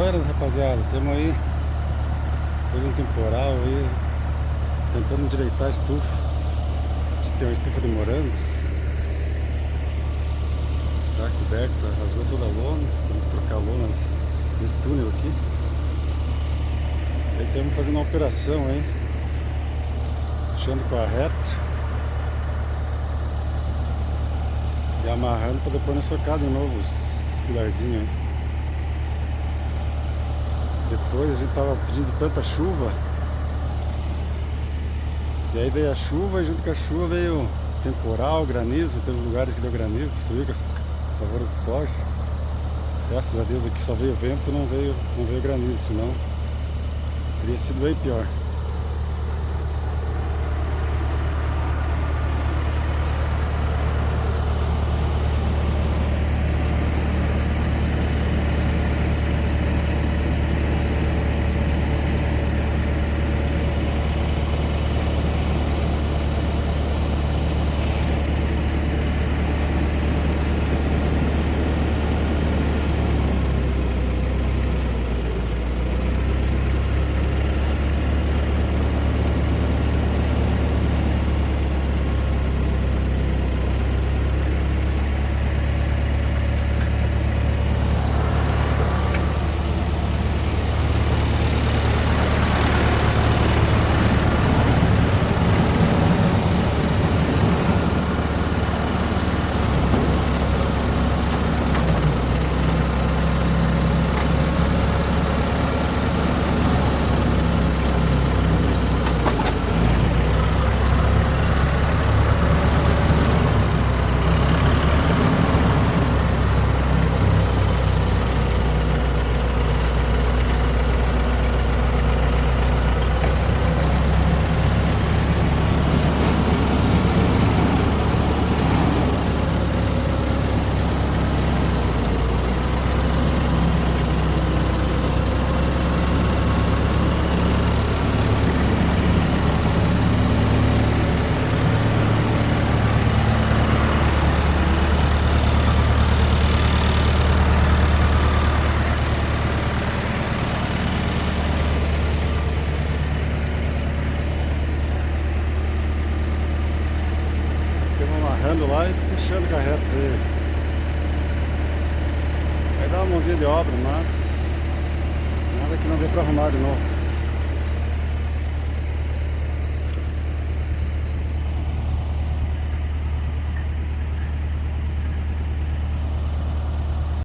Buenas, rapaziada, estamos aí depois de um temporal aí tentando endireitar a estufa. A gente tem uma estufa de morangos, tá coberta, rasgou toda a lona, temos que trocar a lona nesse túnel aqui. Aí estamos fazendo uma operação aí, puxando com a reta e amarrando para depois não socar de novo os pilarzinhos aí. Depois a gente tava pedindo tanta chuva, e aí veio a chuva, e junto com a chuva veio temporal, granizo. Teve lugares que deu granizo, destruiu com a lavoura de soja. Graças a Deus aqui só veio vento, não veio granizo, senão teria sido bem pior. Amarrando lá e puxando com a reta dele. Vai dar uma mãozinha de obra, mas nada que não dê para arrumar de novo.